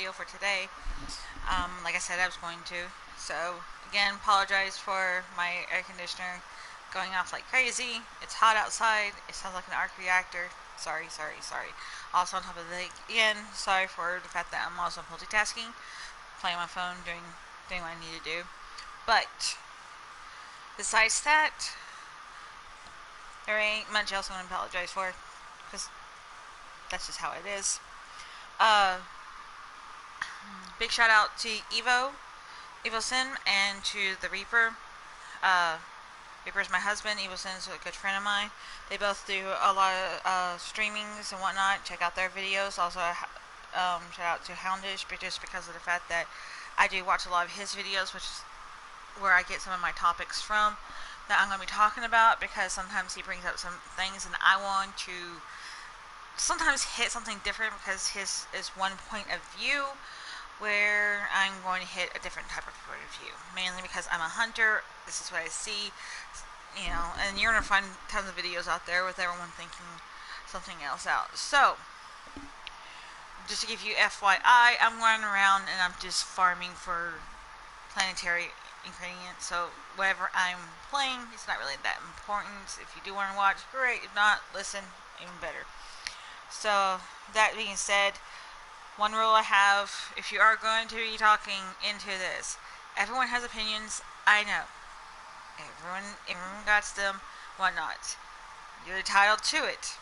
video for today. Like I said, I was going to. So, again, apologize for my air conditioner going off like crazy. It's hot outside. It sounds like an arc reactor. Sorry. Also, on top of that, again, sorry for the fact that I'm also multitasking, playing my phone, doing what I need to do. But, besides that, there ain't much else I'm going to apologize for, because that's just how it is. Big shout out to Evo Sin, and to the Reaper. Reaper's my husband. Evo Sin's a good friend of mine. They both do a lot of streamings and whatnot. Check out their videos. Also, shout out to Houndish, just because of the fact that I do watch a lot of his videos, which is where I get some of my topics from that I'm going to be talking about, because sometimes he brings up some things and I want to sometimes hit something different, because his is one point of view, where I'm going to hit a different type of point of view. Mainly because I'm a hunter, this is what I see, and you're going to find tons of videos out there with everyone thinking something else out. So, just to give you FYI, I'm running around and I'm just farming for planetary ingredients, so whatever I'm playing, it's not really that important. If you do want to watch, great. If not, listen, even better. So, that being said, one rule I have, if you are going to be talking into this, everyone has opinions, I know. Everyone got them, whatnot. You're entitled to it.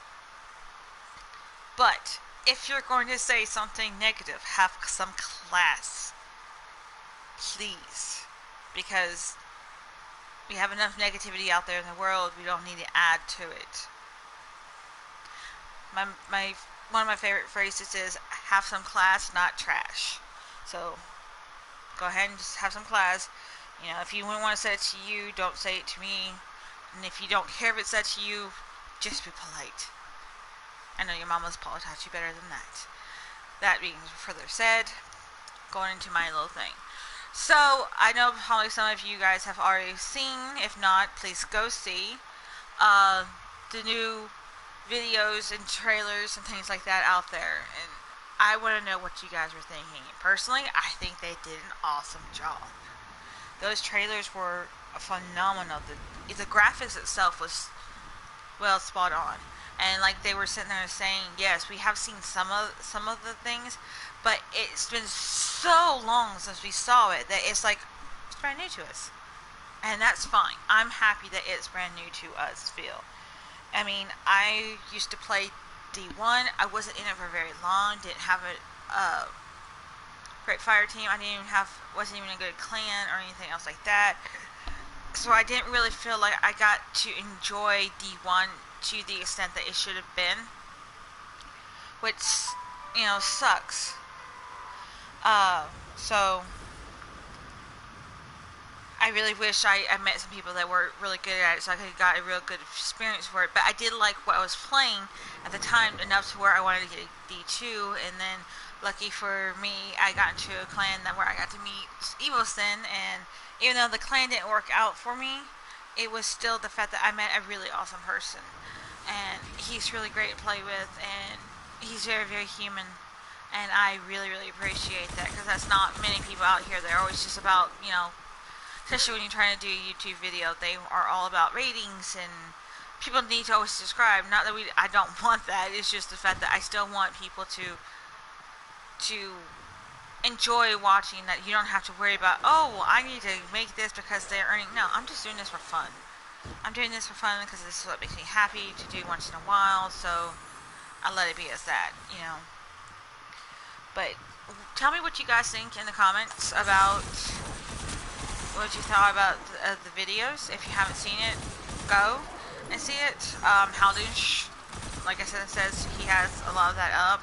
But, if you're going to say something negative, have some class. Please. Because we have enough negativity out there in the world, we don't need to add to it. One of my favorite phrases is, have some class, not trash. So, go ahead and just have some class. If you wouldn't want to say it to you, don't say it to me. And if you don't care if it's said to you, just be polite. I know your mama's probably taught you better than that. That being further said, going into my little thing. So, I know probably some of you guys have already seen. If not, please go see the new videos and trailers and things like that out there. And I want to know what you guys were thinking. Personally, I think they did an awesome job. Those trailers were phenomenal. The graphics itself was, well, spot on. And like they were sitting there saying, yes, we have seen some of the things, but it's been so long since we saw it that it's like, it's brand new to us. And that's fine. I'm happy that it's brand new to us still. I mean, I used to play D1. I wasn't in it for very long. Didn't have a great fire team. Wasn't even a good clan or anything else like that. So I didn't really feel like I got to enjoy D1 to the extent that it should have been, which sucks. So I really wish I met some people that were really good at it, so I could have got a real good experience for it. But I did like what I was playing at the time enough to where I wanted to get a D2, and then lucky for me, I got into a clan where I got to meet Evo Sin, and even though the clan didn't work out for me, it was still the fact that I met a really awesome person. And he's really great to play with, and he's very, very human. And I really, really appreciate that, because that's not many people out here. They're always just about, especially when you're trying to do a YouTube video, they are all about ratings, and people need to always subscribe. Not that I don't want that, it's just the fact that I still want people to enjoy watching, that you don't have to worry about, oh, I need to make this because they're earning. No, I'm just doing this for fun. I'm doing this for fun because this is what makes me happy to do once in a while, so I let it be as that, But tell me what you guys think in the comments about what you thought about the videos. If you haven't seen it, go and see it. Haldunch, like I said, it says he has a lot of that up,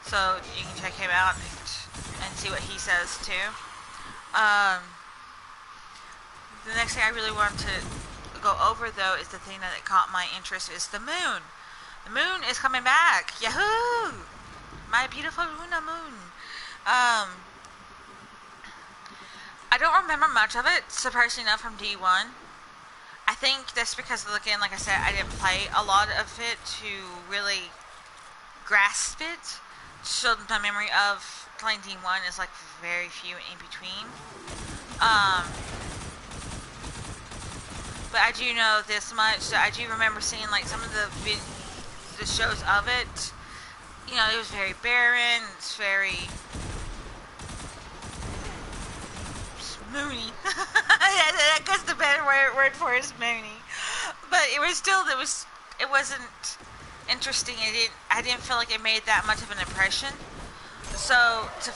so you can check him out and see what he says too. The next thing I really want to go over, though, is the thing that caught my interest is the moon. The moon is coming back. Yahoo! My beautiful Luna moon. I don't remember much of it, surprisingly enough, from D1. I think that's because, again, like I said, I didn't play a lot of it to really grasp it. So my memory of playing D1 is like very few in between. But I do know this much. So I do remember seeing like some of the shows of it. You know, it was very barren. It's very moony. I guess the better word for it is moony. But it was still it wasn't interesting. I didn't feel like it made that much of an impression. So to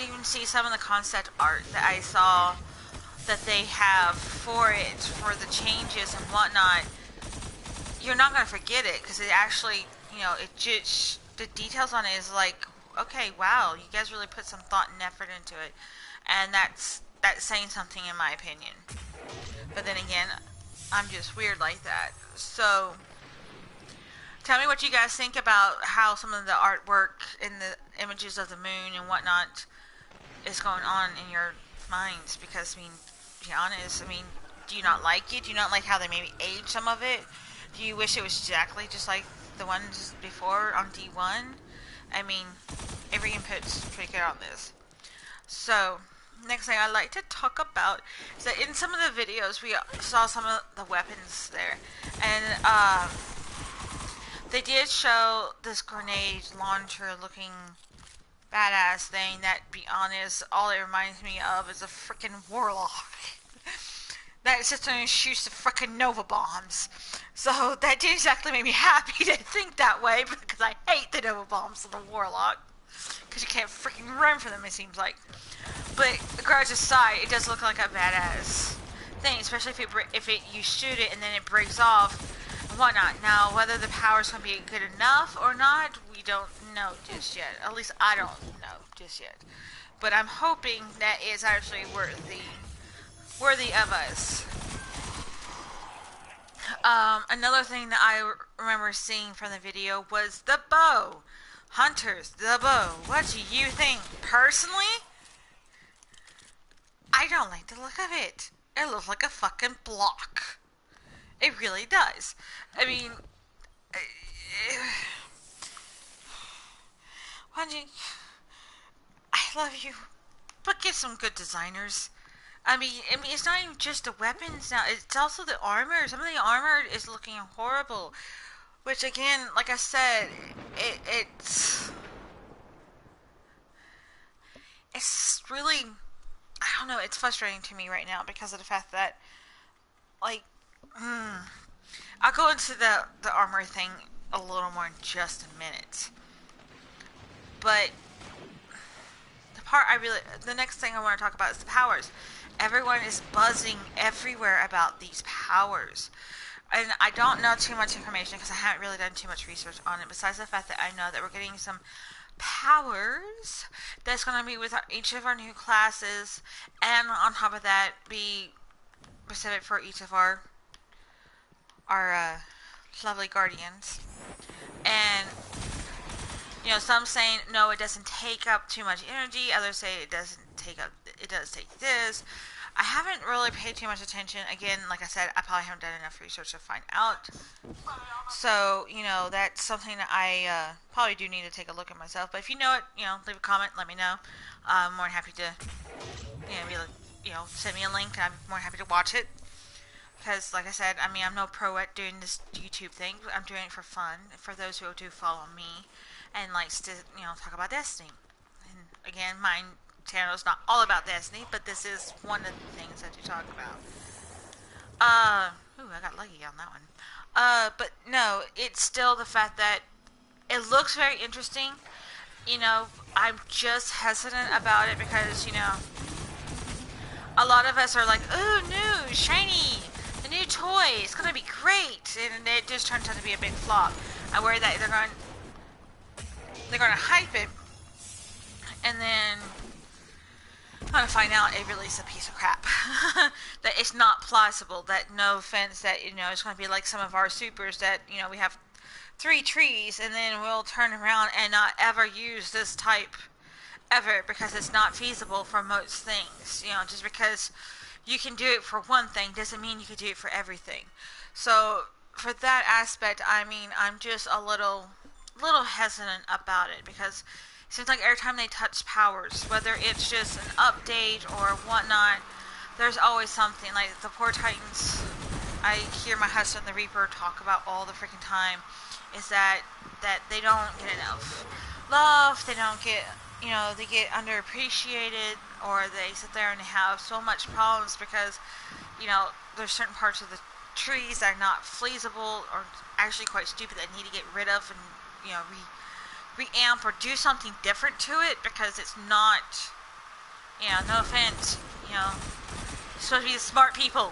even see some of the concept art that I saw that they have for it, for the changes and whatnot, you're not going to forget it, because it actually, you know, it just, the details on it is like, okay, wow, you guys really put some thought and effort into it. And that's saying something in my opinion. But then again, I'm just weird like that. So tell me what you guys think about how some of the artwork and the images of the moon and whatnot is going on in your minds. Because, I mean, to be honest, I mean, do you not like it? Do you not like how they maybe aged some of it? Do you wish it was exactly just like the ones before on D1? I mean, every input's pretty good on this. So, next thing I'd like to talk about is that in some of the videos we saw some of the weapons there. And, they did show this grenade launcher looking badass thing that, to be honest, all it reminds me of is a freaking warlock. That system shoots the freaking Nova bombs. So that didn't exactly make me happy to think that way, because I hate the Nova bombs of the warlock. Because you can't freaking run from them, it seems like. But regards aside, it does look like a badass thing, especially if you shoot it and then it breaks off and whatnot. Now, whether the power's going to be good enough or not, we don't know just yet. At least I don't know just yet. But I'm hoping that it's actually worthy of us. Another thing that I remember seeing from the video was the bow. Hunters, the bow. What do you think? Personally, I don't like the look of it. It looks like a fucking block. It really does. I mean, I love you, but get some good designers. I mean, it's not even just the weapons now. It's also the armor. Some of the armor is looking horrible. Which, again, like I said, it's really, I don't know, it's frustrating to me right now because of the fact that, like, I'll go into the armor thing a little more in just a minute. But the next thing I want to talk about is the powers. Everyone is buzzing everywhere about these powers. And I don't know too much information because I haven't really done too much research on it, besides the fact that I know that we're getting some powers that's going to be with each of our new classes, and on top of that, be specific for each of our lovely guardians. And, you know, some saying, no, it doesn't take up too much energy. Others say it does take this. I haven't really paid too much attention. Again, like I said, I probably haven't done enough research to find out. So, you know, that's something that I probably do need to take a look at myself. But if you know it, you know, leave a comment, let me know. I'm more than happy to, send me a link. I'm more than happy to watch it. Because, like I said, I mean, I'm no pro at doing this YouTube thing. I'm doing it for fun, for those who do follow me and likes to, talk about Destiny. And again, mine channel is not all about Destiny, but this is one of the things that you talk about. I got lucky on that one. But no, it's still the fact that it looks very interesting. You know, I'm just hesitant about it because, a lot of us are like, oh, new, shiny, the new toy, it's gonna be great, and it just turns out to be a big flop. I worry that they're gonna hype it, and then I'm gonna find out it really is a piece of crap. That it's not plausible. That, no offense, that it's gonna be like some of our supers that we have 3 trees and then we'll turn around and not ever use this type ever because it's not feasible for most things. Just because you can do it for one thing doesn't mean you can do it for everything. So for that aspect, I mean, I'm just a little hesitant about it because seems like every time they touch powers, whether it's just an update or whatnot, there's always something. Like the poor Titans, I hear my husband, the Reaper, talk about all the freaking time, is that they don't get enough love, they don't get, they get underappreciated, or they sit there and they have so much problems because, there's certain parts of the trees that are not feasible or actually quite stupid that need to get rid of and, reamp or do something different to it because it's not, no offense, it's supposed to be the smart people.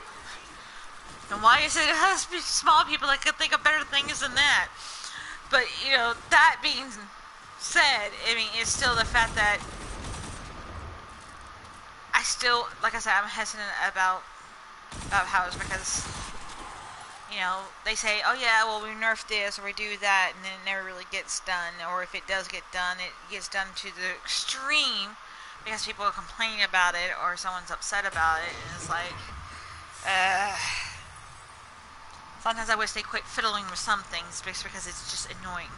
And why is it has to be small people that could think of better things than that? But, that being said, I mean, it's still the fact that I still, like I said, I'm hesitant about powers because, they say, oh yeah, well, we nerf this or we do that, and then it never really gets done. Or if it does get done, it gets done to the extreme because people are complaining about it or someone's upset about it, and it's like, sometimes I wish they quit fiddling with some things because it's just annoying.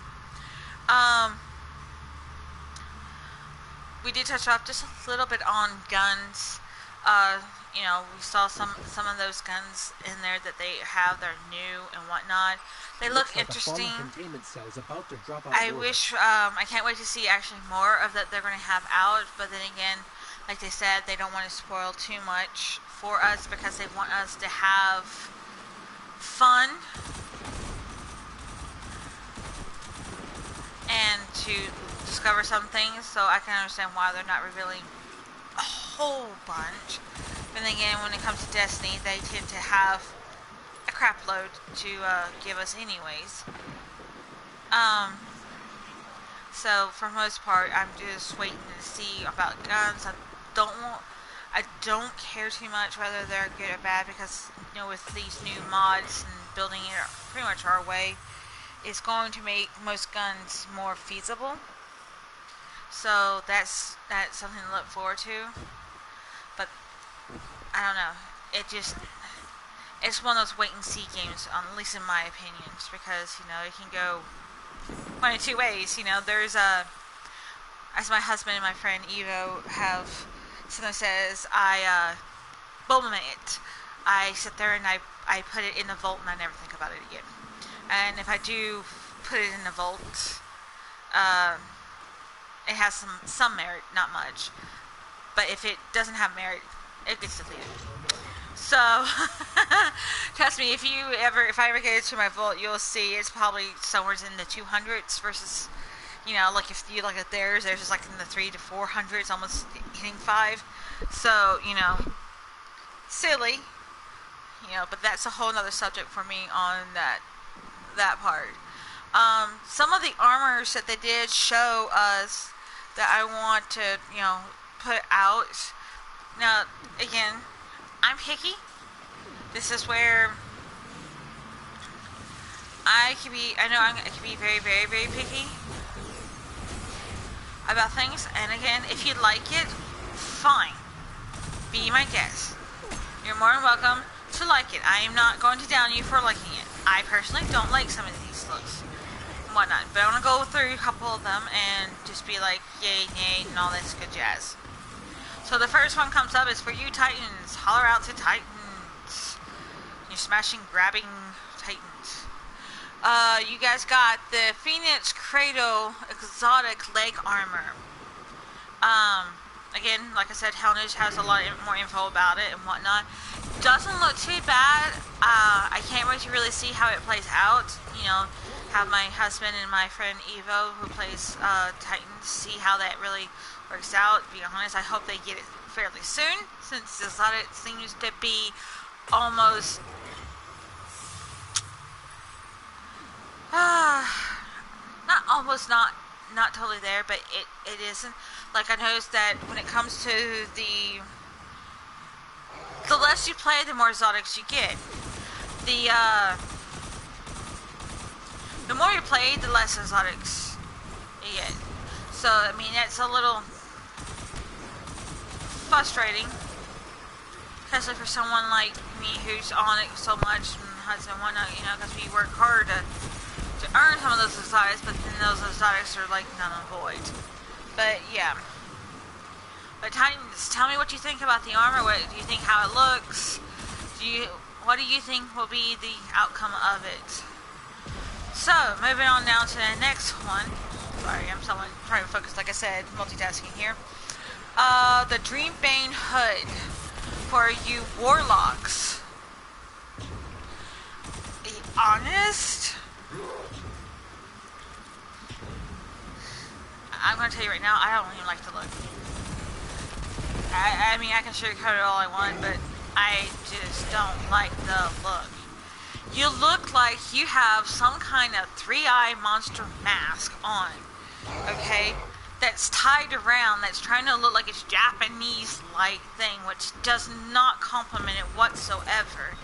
We did touch up just a little bit on guns. We saw some of those guns in there that they have. They're new and whatnot. They look interesting. I wish, I can't wait to see actually more of that they're going to have out. But then again, like they said, they don't want to spoil too much for us because they want us to have fun and to discover some things. So I can understand why they're not revealing a whole bunch. But then again, when it comes to Destiny, they tend to have a crap load to give us anyways. So for the most part, I'm just waiting to see about guns. I don't care too much whether they're good or bad because, with these new mods and building it pretty much our way, it's going to make most guns more feasible. So that's something to look forward to. But I don't know. It's one of those wait and see games, at least in my opinions, because it can go one of two ways. There's as my husband and my friend Evo have something that says I Bulma it. I sit there and I put it in the vault and I never think about it again. And if I do put it in the vault, it has some merit, not much. But if it doesn't have merit, it gets deleted. So, trust me, if I ever get it to my vault, you'll see it's probably somewhere in the 200s versus, like if you look at theirs just like in the 300 to 400s, almost hitting 5. So, silly, but that's a whole other subject for me on that part. Some of the armors that they did show us that I want to, put out. Now, again, I'm picky. This is where I can be very, very, very picky about things. And again, if you like it, fine. Be my guest. You're more than welcome to like it. I am not going to down you for liking it. I personally don't like some of these looks and whatnot, but I want to go through a couple of them and just be like, yay, nay, and all this good jazz. So the first one comes up is for you Titans. Holler out to Titans. You're smashing, grabbing Titans. You guys got the Phoenix Cradle exotic leg armor. Again, like I said, Hell News has a lot more info about it and whatnot. Doesn't look too bad. I can't wait to really see how it plays out. Have my husband and my friend Evo, who plays Titans, see how that really works out. To be honest, I hope they get it fairly soon, since this audit seems to be almost not totally there, but it isn't. Like, I noticed that when it comes to the less you play, the more exotics you get. The more you play, the less exotics you get. So, I mean, that's a little frustrating, especially for someone like me who's on it so much and has and whatnot, because we work hard to earn some of those exotics, but then those exotics are like none and void. But yeah. But tell me what you think about the armor. What do you think? How it looks? What do you think will be the outcome of it? So, moving on down to the next one. Sorry, I'm trying to focus, like I said, multitasking here. The Dreambane Hood for you warlocks. Be honest, I'm going to tell you right now, I don't even like the look. I mean, I can sugarcoat it all I want, but I just don't like the look. You look like you have some kind of three-eye monster mask on, okay? That's tied around, that's trying to look like it's Japanese-like thing, which does not compliment it whatsoever.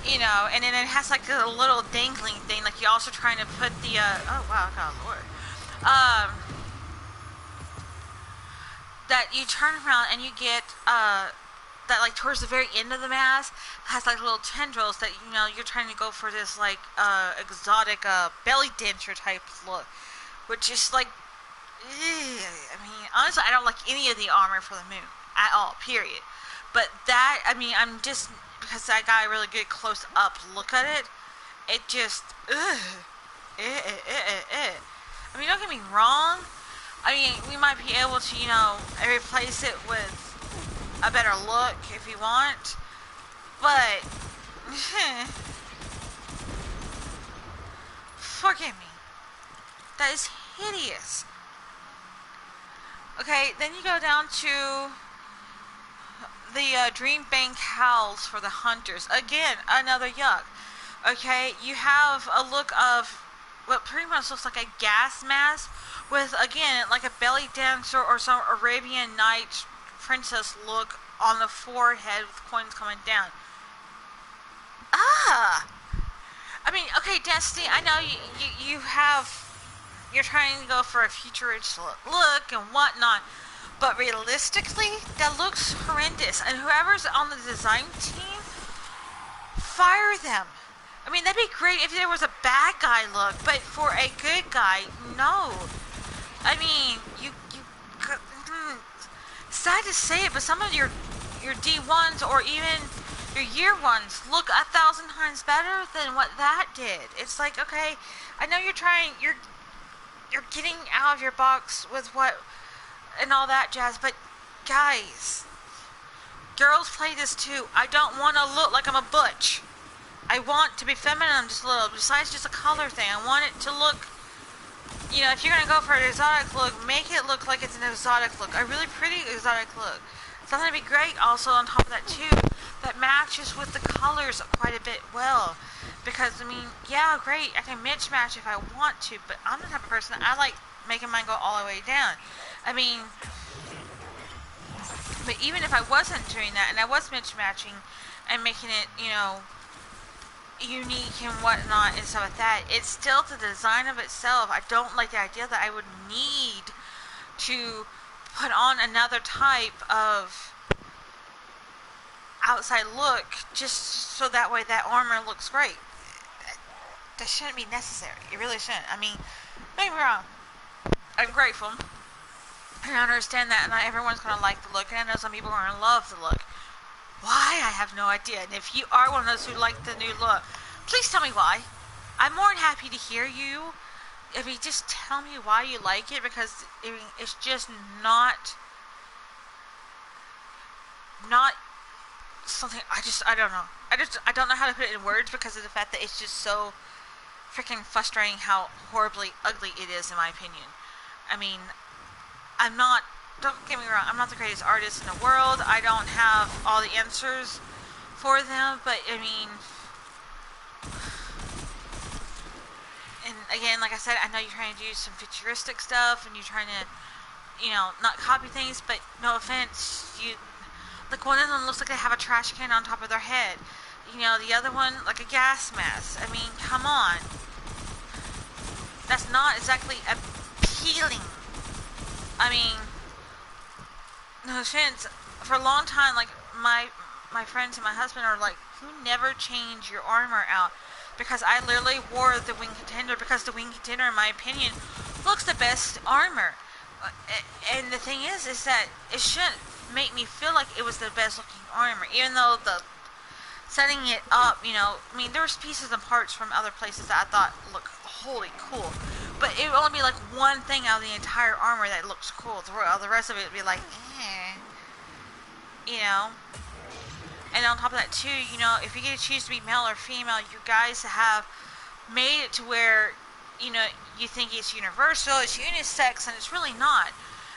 You know, and then it has like a little dangling thing, like you're also trying to put the, oh wow, God, Lord. That you turn around and you get, that like towards the very end of the mask has like little tendrils that, you know, you're trying to go for this like exotic belly dancer type look, which is like, I mean, honestly, I don't like any of the armor for the moon at all, period. But that, I mean, I'm just, because I got a really good close up look at it, it just, I mean, don't get me wrong, I mean, we might be able to, you know, replace it with a better look if you want, but forgive me, that is hideous. Okay, then you go down to the Dreambane Cowls for the Hunters. Again, another yuck. Okay, you have a look of what pretty much looks like a gas mask with, again, like a belly dancer or some Arabian Nights princess look on the forehead with coins coming down. Ah! I mean, okay, Destiny, I know you're trying to go for a futuristic look and whatnot, but realistically, that looks horrendous. And whoever's on the design team, fire them. I mean, that'd be great if there was a bad guy look, but for a good guy, no. I mean, sad to say it, but some of your D1s or even your year ones look 1,000 times better than what that did. It's like, okay, I know you're getting out of your box with what and all that jazz, but guys, girls play this too. I don't want to look like I'm a butch. I want to be feminine just a little, besides just a color thing. I want it to look, you know, if you're going to go for an exotic look, make it look like it's an exotic look. A really pretty exotic look. Something to be great also on top of that too, that matches with the colors quite a bit well. Because, I mean, yeah, great, I can mix match if I want to, but I'm the type of person, I like making mine go all the way down. I mean, but even if I wasn't doing that, and I was mix matching and making it, you know, unique and whatnot and stuff like that, it's still the design of itself. I don't like the idea that I would need to put on another type of outside look just so that way that armor looks great. That shouldn't be necessary. It really shouldn't. I mean, don't get me wrong, I'm grateful and I understand that not everyone's going to like the look, and I know some people are going to love the look. Why? I have no idea. And if you are one of those who like the new look, please tell me why. I'm more than happy to hear you. I mean, just tell me why you like it, because I mean, it's just not something. I don't know. I don't know how to put it in words because of the fact that it's just so freaking frustrating how horribly ugly it is, in my opinion. I mean, don't get me wrong, I'm not the greatest artist in the world. I don't have all the answers for them, but I mean, and again, like I said, I know you're trying to do some futuristic stuff and you're trying to, you know, not copy things, but no offense, like one of them looks like they have a trash can on top of their head. You know, the other one, like a gas mask. I mean, come on. That's not exactly appealing. I mean, no offense, for a long time, like, my friends and my husband are like, you never change your armor out, because I literally wore the Wing Contender, because the Wing Contender, in my opinion, looks the best armor. And the thing is that it shouldn't make me feel like it was the best looking armor, even though the setting it up, I mean, there was pieces and parts from other places that I thought looked holy cool, but it would only be like one thing out of the entire armor that looks cool. The rest of it would be like, you know. And on top of that too, if you get to choose to be male or female, you guys have made it to where, you think it's universal, it's unisex, and it's really not.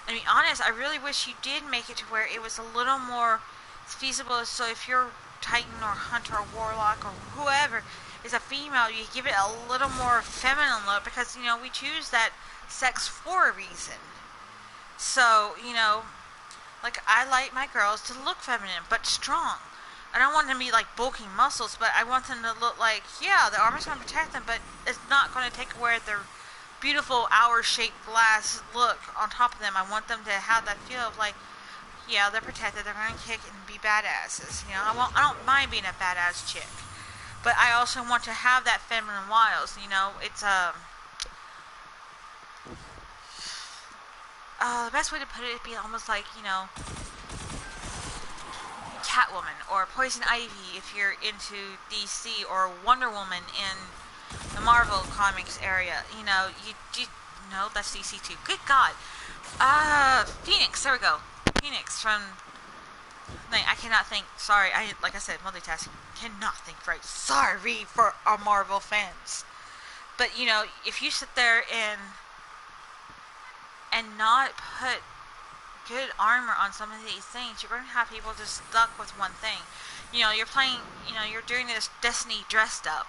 I mean, honest, I really wish you did make it to where it was a little more feasible. So if you're Titan or Hunter or Warlock or whoever is a female, you give it a little more feminine look, because, we choose that sex for a reason. So, like, I like my girls to look feminine, but strong. I don't want them to be like bulking muscles, but I want them to look like, yeah, the armor's going to protect them, but it's not going to take away their beautiful hour-shaped glass look on top of them. I want them to have that feel of like, yeah, they're protected, they're going to kick and be badasses. I don't mind being a badass chick, but I also want to have that feminine wiles. It's the best way to put it would be almost like, Catwoman or Poison Ivy if you're into DC, or Wonder Woman in the Marvel Comics area. You no, that's DC too. Good God. Phoenix, there we go. Phoenix from, I cannot think, sorry, like I said, multitasking, cannot think right. Sorry for our Marvel fans. But, if you sit there and not put good armor on some of these things, you're going to have people just stuck with one thing. You're playing, you're doing this Destiny dressed up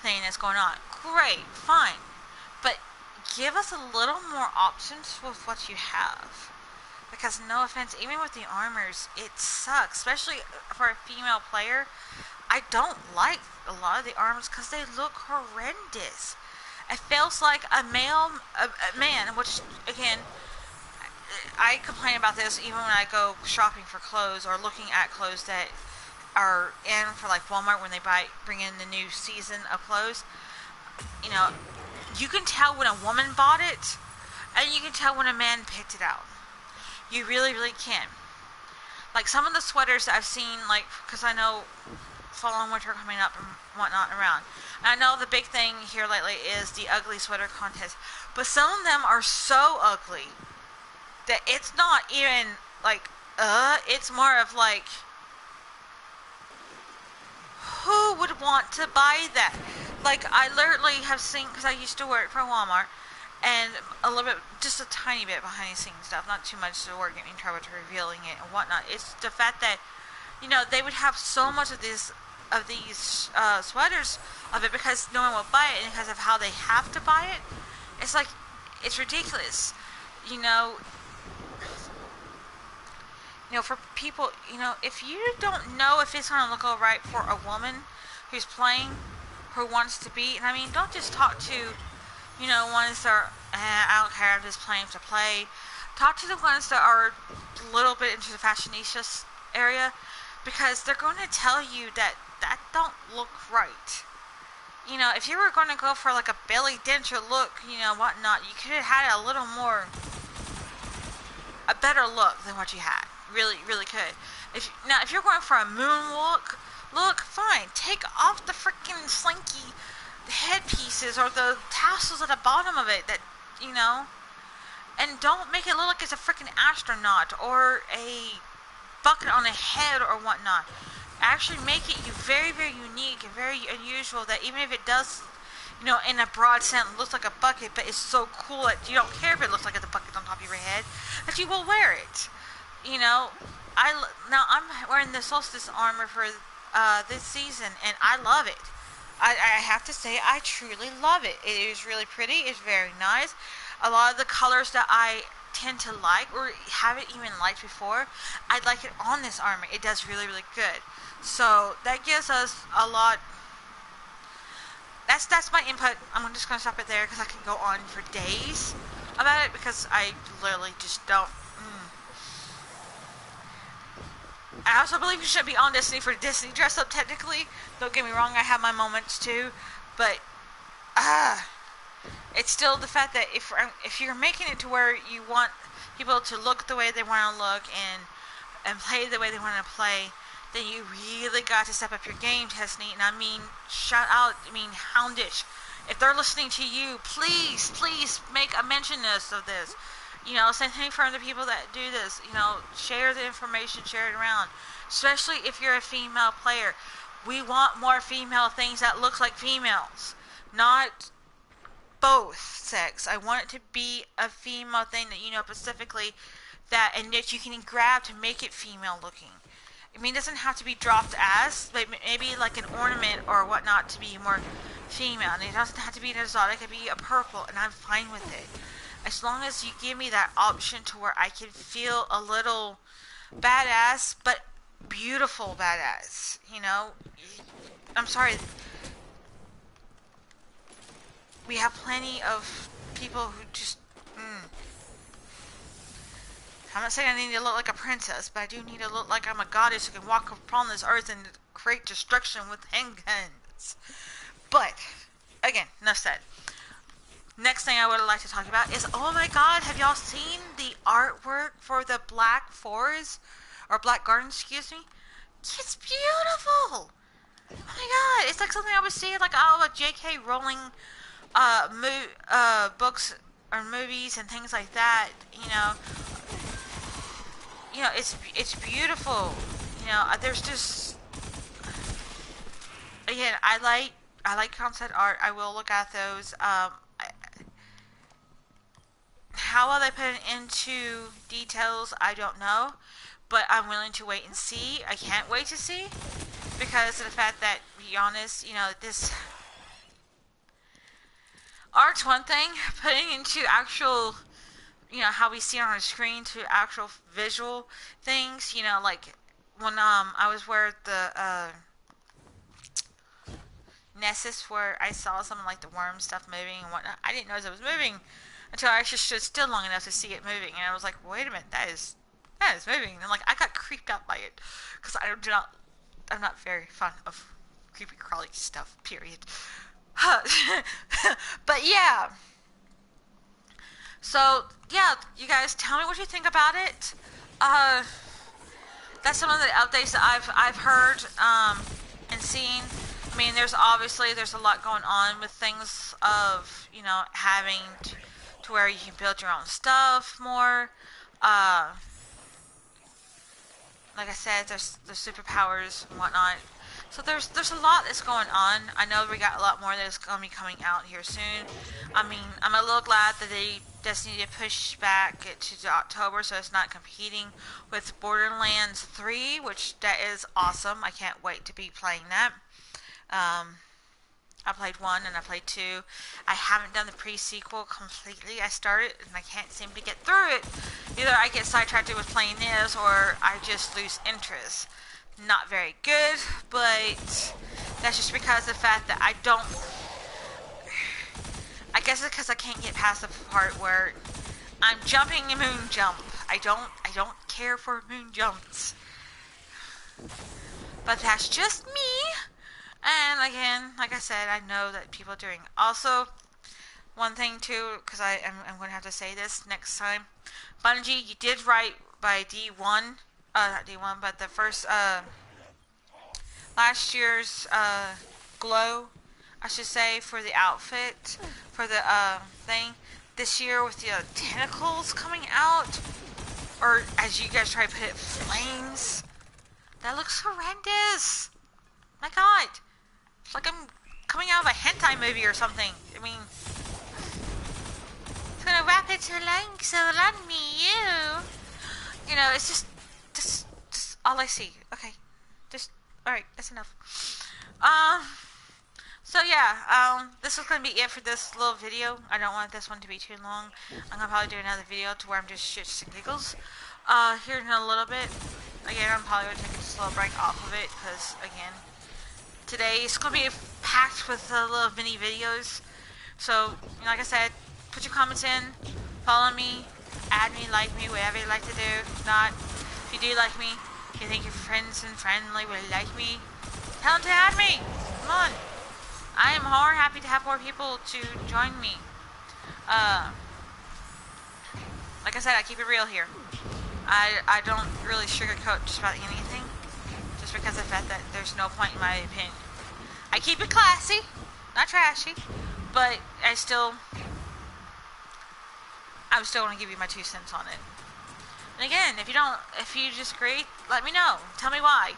thing that's going on. Great, fine. But give us a little more options with what you have. Because, no offense, even with the armors, it sucks. Especially for a female player. I don't like a lot of the armors because they look horrendous. It feels like a man, which, again, I complain about this even when I go shopping for clothes or looking at clothes that are in for like Walmart when they bring in the new season of clothes. You can tell when a woman bought it, and you can tell when a man picked it out. You really, really can. Like some of the sweaters that I've seen, like, because I know fall and winter coming up and whatnot around. And I know the big thing here lately is the ugly sweater contest, but some of them are so ugly that it's not even like, it's more of like, who would want to buy that? Like, I literally have seen, because I used to work for Walmart, and a little bit, just a tiny bit behind the scenes stuff, not too much to work getting in trouble to revealing it and whatnot. It's the fact that, they would have so much of these sweaters of it because no one will buy it, and because of how they have to buy it. It's like, it's ridiculous. For people, if you don't know if it's going to look alright for a woman who's playing, who wants to be, and I mean, don't just talk to, ones that are, I don't care, I'm just playing to play. Talk to the ones that are a little bit into the fashionista area, because they're going to tell you that don't look right. If you were going to go for like a belly denture look, whatnot, you could have had a better look than what you had. Really, really could. If you're going for a moon look, fine. Take off the freaking slinky headpieces or the tassels at the bottom of it and don't make it look like it's a freaking astronaut or a bucket on a head or whatnot. Actually make it very, very unique and very unusual, that even if it does, in a broad sense, looks like a bucket, but it's so cool that you don't care if it looks like it's a bucket on top of your head, that you will wear it. I'm wearing the solstice armor for this season, and I love it. I have to say, I truly love it. It is really pretty. It's very nice. A lot of the colors that I tend to like, or haven't even liked before, I like it on this armor. It does really, really good. So that gives us a lot. That's my input. I'm just going to stop it there because I can go on for days about it, because I literally just don't. I also believe you should be on Destiny for Destiny dress up technically. Don't get me wrong, I have my moments too. But, it's still the fact that if you're making it to where you want people to look the way they want to look and play the way they want to play, then you really got to step up your game, Destiny. And I mean, shout out, I mean, Houndish. If they're listening to you, please, please make a mention of this. You know, same thing for other people that do this. You know, share the information, share it around. Especially if you're a female player. We want more female things that look like females. Not both sex. I want it to be a female thing that, you know, specifically that and that you can grab to make it female looking. I mean, it doesn't have to be dropped as, but maybe like an ornament or whatnot to be more female. And it doesn't have to be an exotic. It could be a purple, and I'm fine with it. As long as you give me that option to where I can feel a little badass, but beautiful badass. You know? I'm sorry. We have plenty of people who just... I'm not saying I need to look like a princess, but I do need to look like I'm a goddess who can walk upon this earth and create destruction with handguns. But, again, enough said. Next thing I would like to talk about is, oh my god, have y'all seen the artwork for the Black Forest? Or Black Garden, excuse me? It's beautiful! Oh my god, it's like something I would see like all of J.K. Rowling books or movies and things like that, you know. You know, it's beautiful. You know, there's just, again, I like concept art. I will look at those. How will they put it into details? I don't know, but I'm willing to wait and see. I can't wait to see because of the fact that, to be honest, you know, this art's one thing, putting into actual, you know, how we see it on the screen to actual visual things, you know, like when I was where the Nessus, where I saw something like the worm stuff moving and whatnot. I didn't know it was moving until I actually stood still long enough to see it moving, and I was like, wait a minute, that is moving. And like, I got creeped out by it because I'm not very fond of creepy crawly stuff, period. But yeah. So, yeah, you guys tell me what you think about it. That's some of the updates that I've heard and seen. I mean, there's a lot going on with things of, you know, having to where you can build your own stuff more. Like I said, there's superpowers and whatnot. So there's a lot that's going on. I know we got a lot more that's going to be coming out here soon. I mean, I'm a little glad that they just need to push back it to October so it's not competing with Borderlands 3, which that is awesome. I can't wait to be playing that. I played 1 and I played 2. I haven't done the pre-sequel completely. I started and I can't seem to get through it. Either I get sidetracked with playing this or I just lose interest. Not very good, but that's just because of the fact that I guess it's because I can't get past the part where I'm jumping a moon jump. I don't care for moon jumps. But that's just me. And again, like I said, I know that people are doing. Also, one thing too, because I'm going to have to say this next time. Bungie, you did right by D1. Not D1, but the first, last year's, glow, I should say, for the outfit, for the, thing. This year with the tentacles coming out, or as you guys try to put it, flames. That looks horrendous. My god. It's like I'm coming out of a hentai movie or something. I mean, it's gonna wrap its legs around me, you know, it's just all I see. Okay. Alright, that's enough. So yeah, this is gonna be it for this little video. I don't want this one to be too long. I'm gonna probably do another video to where I'm just shits and giggles. Here in a little bit. Again, I'm probably gonna take a slow break off of it, because, again, today it's gonna be packed with little mini videos. So, you know, like I said, put your comments in, follow me, add me, like me, whatever you like to do. If not, if you do like me, if you think your friends and family will like me, tell them to add me. Come on. I am more happy to have more people to join me. like I said, I keep it real here. I don't really sugarcoat just about anything, just because of the fact that there's no point in my opinion. I keep it classy, not trashy, but I'm still going to give you my 2 cents on it. And again, if you disagree, let me know. Tell me why.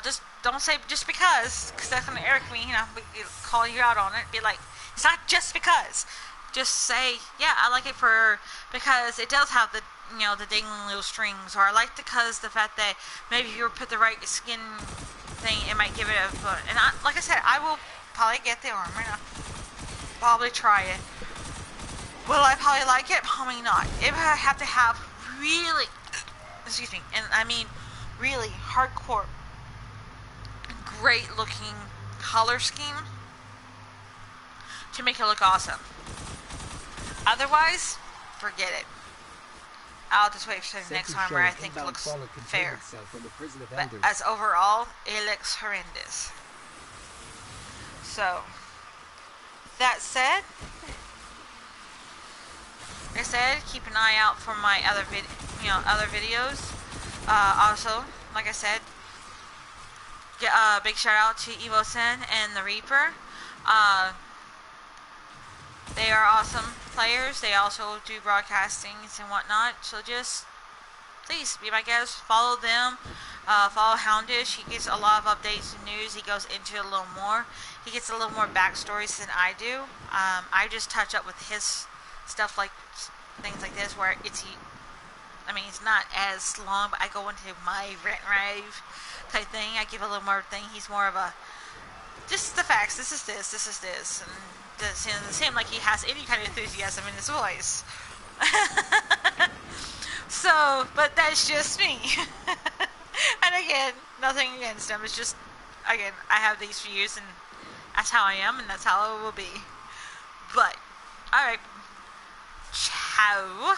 Just don't say just because that's going to irk me. Call you out on it. Be like, it's not just because. Just say, yeah, I like it because it does have the dangling little strings, or I like it because the fact that maybe if you put the right skin thing, it might give it a fun. And like I said, I will probably get the armor. And I'll probably try it. Will I probably like it? Probably not. If I have to have really, and I mean really hardcore, great looking color scheme to make it look awesome. Otherwise, forget it. I'll just wait for the next armor I think looks fair. But as overall, it looks horrendous. So, that said, like I said, keep an eye out for my other videos. Also, like I said, big shout out to Evo-Sen and the Reaper. They are awesome players. They also do broadcastings and whatnot. So just please be my guest. Follow them. Follow Houndish. He gets a lot of updates and news. He goes into it a little more. He gets a little more backstories than I do. I just touch up with his stuff, like things like this, where it's not as long, but I go into my rant rave type thing. I give a little more thing. He's more of a just the facts. This is this, and the same like he has any kind of enthusiasm in his voice. So, but that's just me. And again, nothing against him. It's just, again, I have these views, and that's how I am, and that's how it will be. But, alright. Ciao.